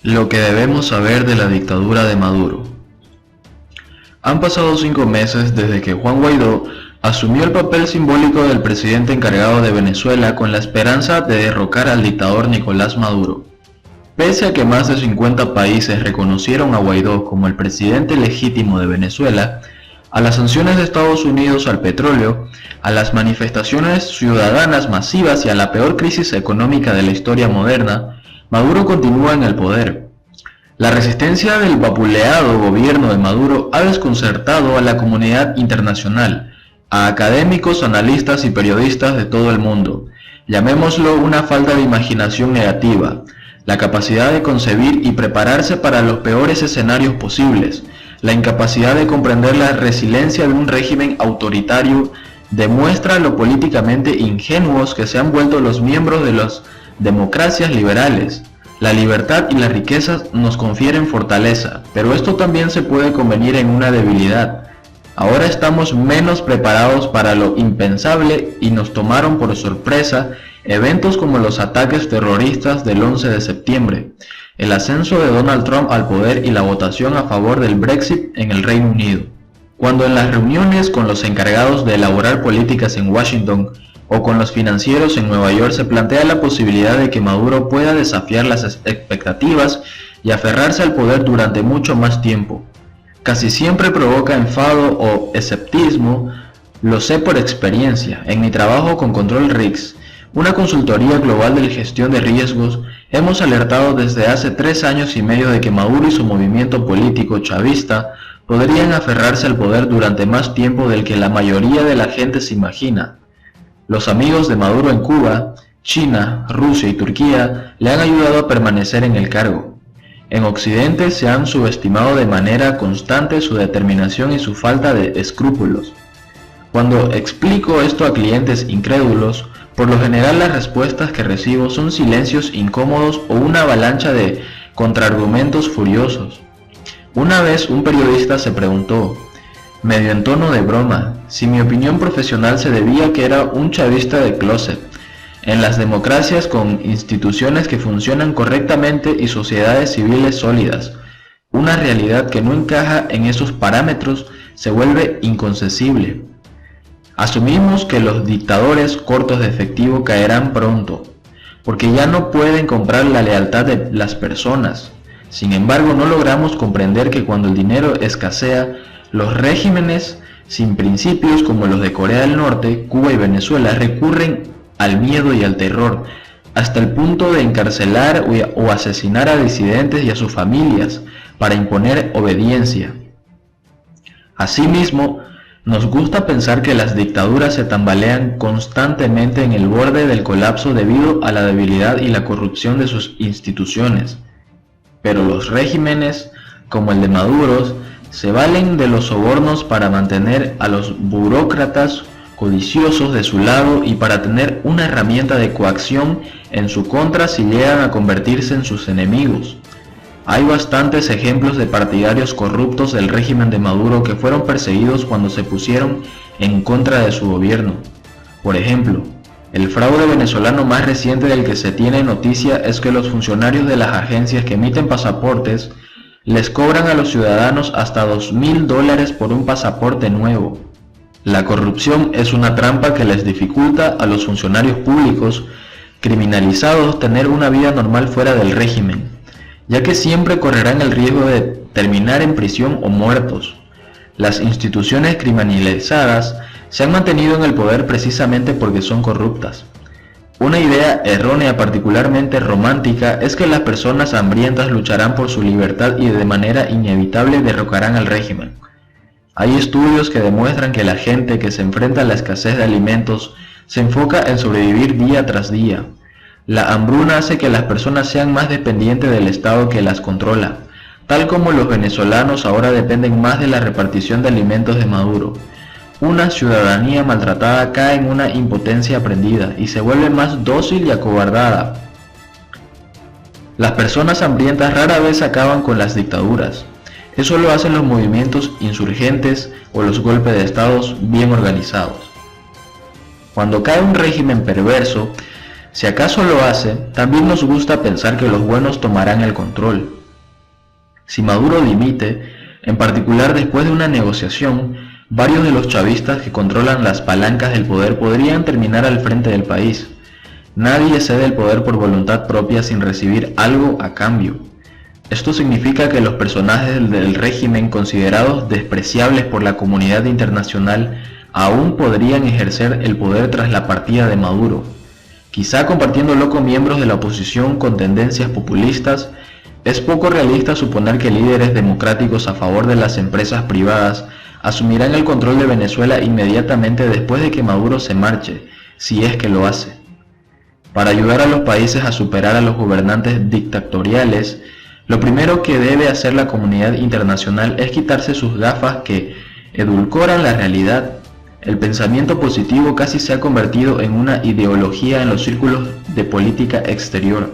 Lo que debemos saber de la dictadura de Maduro. Han pasado 5 meses desde que Juan Guaidó asumió el papel simbólico del presidente encargado de Venezuela con la esperanza de derrocar al dictador Nicolás Maduro. Pese a que más de 50 países reconocieron a Guaidó como el presidente legítimo de Venezuela, a las sanciones de Estados Unidos al petróleo, a las manifestaciones ciudadanas masivas y a la peor crisis económica de la historia moderna, Maduro continúa en el poder. La resistencia del vapuleado gobierno de Maduro ha desconcertado a la comunidad internacional, a académicos, analistas y periodistas de todo el mundo. Llamémoslo una falta de imaginación negativa, la capacidad de concebir y prepararse para los peores escenarios posibles, la incapacidad de comprender la resiliencia de un régimen autoritario demuestra lo políticamente ingenuos que se han vuelto los miembros de las democracias liberales. La libertad y la riqueza nos confieren fortaleza, pero esto también se puede convertir en una debilidad. Ahora estamos menos preparados para lo impensable y nos tomaron por sorpresa eventos como los ataques terroristas del 11 de septiembre, el ascenso de Donald Trump al poder y la votación a favor del Brexit en el Reino Unido. Cuando en las reuniones con los encargados de elaborar políticas en Washington o con los financieros en Nueva York se plantea la posibilidad de que Maduro pueda desafiar las expectativas y aferrarse al poder durante mucho más tiempo. Casi siempre provoca enfado o escepticismo, lo sé por experiencia. En mi trabajo con Control Risks, una consultoría global de gestión de riesgos, hemos alertado desde hace 3 años y medio de que Maduro y su movimiento político chavista podrían aferrarse al poder durante más tiempo del que la mayoría de la gente se imagina. Los amigos de Maduro en Cuba, China, Rusia y Turquía le han ayudado a permanecer en el cargo. En Occidente se han subestimado de manera constante su determinación y su falta de escrúpulos. Cuando explico esto a clientes incrédulos, por lo general las respuestas que recibo son silencios incómodos o una avalancha de contraargumentos furiosos. Una vez un periodista se preguntó, medio en tono de broma, si mi opinión profesional se debía a que era un chavista de closet. En las democracias con instituciones que funcionan correctamente y sociedades civiles sólidas, una realidad que no encaja en esos parámetros se vuelve inconcebible. Asumimos que los dictadores cortos de efectivo caerán pronto, porque ya no pueden comprar la lealtad de las personas. Sin embargo, no logramos comprender que cuando el dinero escasea, los regímenes sin principios como los de Corea del Norte, Cuba y Venezuela recurren al miedo y al terror, hasta el punto de encarcelar o asesinar a disidentes y a sus familias para imponer obediencia. Asimismo, nos gusta pensar que las dictaduras se tambalean constantemente en el borde del colapso debido a la debilidad y la corrupción de sus instituciones. Pero los regímenes, como el de Maduro, se valen de los sobornos para mantener a los burócratas codiciosos de su lado y para tener una herramienta de coacción en su contra si llegan a convertirse en sus enemigos. Hay bastantes ejemplos de partidarios corruptos del régimen de Maduro que fueron perseguidos cuando se pusieron en contra de su gobierno. Por ejemplo, el fraude venezolano más reciente del que se tiene noticia es que los funcionarios de las agencias que emiten pasaportes les cobran a los ciudadanos hasta $2.000 por un pasaporte nuevo. La corrupción es una trampa que les dificulta a los funcionarios públicos criminalizados tener una vida normal fuera del régimen, ya que siempre correrán el riesgo de terminar en prisión o muertos. Las instituciones criminalizadas se han mantenido en el poder precisamente porque son corruptas. Una idea errónea particularmente romántica es que las personas hambrientas lucharán por su libertad y de manera inevitable derrocarán al régimen. Hay estudios que demuestran que la gente que se enfrenta a la escasez de alimentos se enfoca en sobrevivir día tras día. La hambruna hace que las personas sean más dependientes del Estado que las controla, tal como los venezolanos ahora dependen más de la repartición de alimentos de Maduro. Una ciudadanía maltratada cae en una impotencia aprendida y se vuelve más dócil y acobardada. Las personas hambrientas rara vez acaban con las dictaduras. Eso lo hacen los movimientos insurgentes o los golpes de estados bien organizados. Cuando cae un régimen perverso, Si acaso lo hace, también nos gusta pensar que los buenos tomarán el control. Si Maduro dimite, en particular después de una negociación, varios de los chavistas que controlan las palancas del poder podrían terminar al frente del país. Nadie cede el poder por voluntad propia sin recibir algo a cambio. Esto significa que los personajes del régimen considerados despreciables por la comunidad internacional aún podrían ejercer el poder tras la partida de Maduro, quizá compartiéndolo con miembros de la oposición con tendencias populistas. Es poco realista suponer que líderes democráticos a favor de las empresas privadas asumirán el control de Venezuela inmediatamente después de que Maduro se marche, si es que lo hace. Para ayudar a los países a superar a los gobernantes dictatoriales, lo primero que debe hacer la comunidad internacional es quitarse sus gafas que edulcoran la realidad. El pensamiento positivo casi se ha convertido en una ideología en los círculos de política exterior.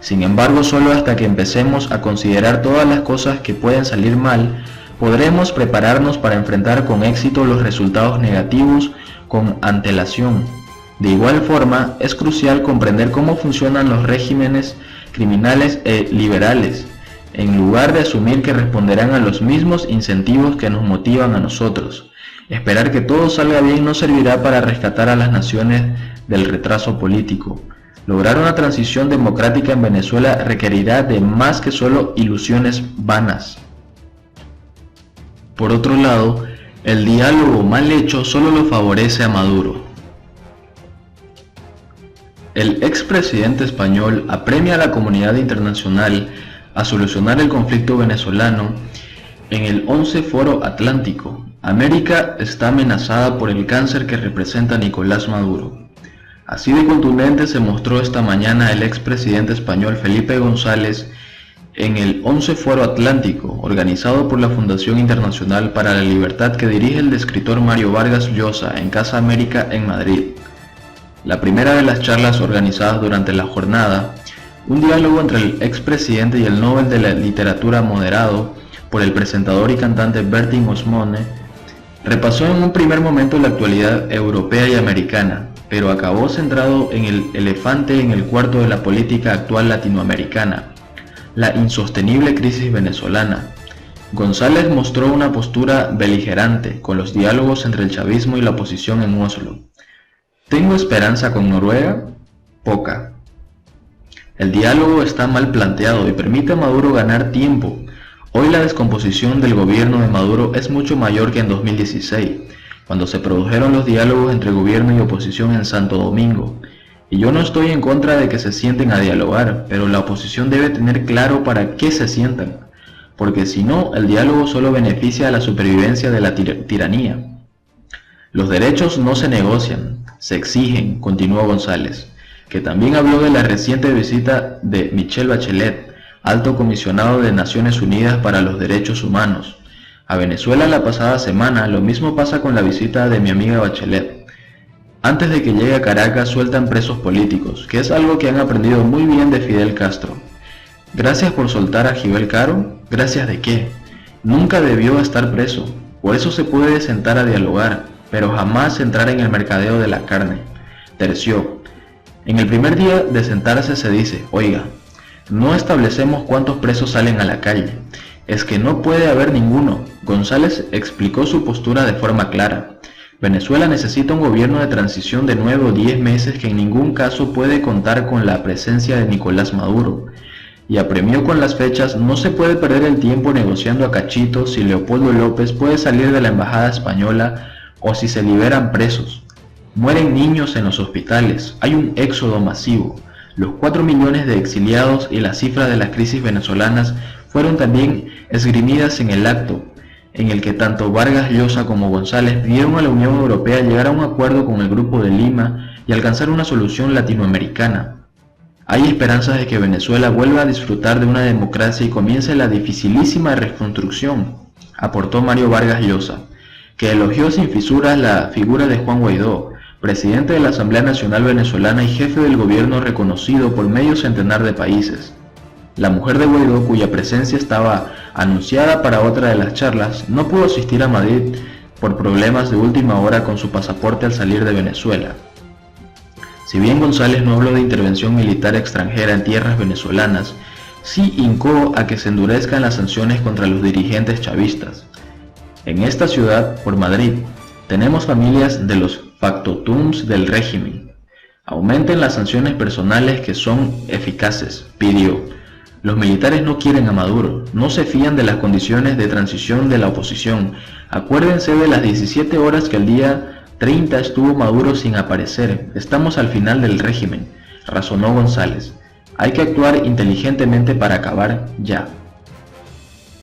Sin embargo, solo hasta que empecemos a considerar todas las cosas que pueden salir mal, podremos prepararnos para enfrentar con éxito los resultados negativos con antelación. De igual forma, es crucial comprender cómo funcionan los regímenes criminales e liberales, en lugar de asumir que responderán a los mismos incentivos que nos motivan a nosotros. Esperar que todo salga bien no servirá para rescatar a las naciones del retraso político. Lograr una transición democrática en Venezuela requerirá de más que solo ilusiones vanas. Por otro lado, el diálogo mal hecho solo lo favorece a Maduro. El expresidente español apremia a la comunidad internacional a solucionar el conflicto venezolano en el 11 Foro Atlántico. América está amenazada por el cáncer que representa Nicolás Maduro. Así de contundente se mostró esta mañana el expresidente español Felipe González en el 11 Foro Atlántico, organizado por la Fundación Internacional para la Libertad que dirige el escritor Mario Vargas Llosa en Casa América en Madrid. La primera de las charlas organizadas durante la jornada, un diálogo entre el expresidente y el Nobel de la Literatura moderado por el presentador y cantante Bertín Osmone, repasó en un primer momento la actualidad europea y americana, pero acabó centrado en el elefante en el cuarto de la política actual latinoamericana, la insostenible crisis venezolana. González mostró una postura beligerante con los diálogos entre el chavismo y la oposición en Oslo. ¿Tengo esperanza con Noruega? Poca. El diálogo está mal planteado y permite a Maduro ganar tiempo. Hoy la descomposición del gobierno de Maduro es mucho mayor que en 2016, cuando se produjeron los diálogos entre gobierno y oposición en Santo Domingo. Y yo no estoy en contra de que se sienten a dialogar, pero la oposición debe tener claro para qué se sientan, porque si no, el diálogo solo beneficia a la supervivencia de la tiranía. Los derechos no se negocian, se exigen, continuó González, que también habló de la reciente visita de Michelle Bachelet, alto comisionado de Naciones Unidas para los Derechos Humanos, a Venezuela la pasada semana. Lo mismo pasa con la visita de mi amiga Bachelet. Antes de que llegue a Caracas sueltan presos políticos, que es algo que han aprendido muy bien de Fidel Castro. Gracias por soltar a Gibel Caro. ¿Gracias de qué? Nunca debió estar preso, por eso se puede sentar a dialogar, pero jamás entrar en el mercadeo de la carne. Terció. En el primer día de sentarse se dice, oiga, no establecemos cuántos presos salen a la calle, es que no puede haber ninguno. González explicó su postura de forma clara. Venezuela necesita un gobierno de transición de 9 o 10 meses que en ningún caso puede contar con la presencia de Nicolás Maduro. Y apremió con las fechas, no se puede perder el tiempo negociando a cachitos si Leopoldo López puede salir de la embajada española o si se liberan presos. Mueren niños en los hospitales, hay un éxodo masivo. Los 4 millones de exiliados y la cifra de las crisis venezolanas fueron también esgrimidas en el acto, en el que tanto Vargas Llosa como González pidieron a la Unión Europea llegar a un acuerdo con el Grupo de Lima y alcanzar una solución latinoamericana. Hay esperanzas de que Venezuela vuelva a disfrutar de una democracia y comience la dificilísima reconstrucción, aportó Mario Vargas Llosa, que elogió sin fisuras la figura de Juan Guaidó, presidente de la Asamblea Nacional Venezolana y jefe del gobierno reconocido por medio centenar de países. La mujer de Guaidó, cuya presencia estaba anunciada para otra de las charlas, no pudo asistir a Madrid por problemas de última hora con su pasaporte al salir de Venezuela. Si bien González no habló de intervención militar extranjera en tierras venezolanas, sí hincó a que se endurezcan las sanciones contra los dirigentes chavistas. En esta ciudad, por Madrid, tenemos familias de los factotums del régimen. Aumenten las sanciones personales que son eficaces, pidió. Los militares no quieren a Maduro, no se fían de las condiciones de transición de la oposición. Acuérdense de las 17 horas que el día 30 estuvo Maduro sin aparecer. Estamos al final del régimen, razonó González. Hay que actuar inteligentemente para acabar ya.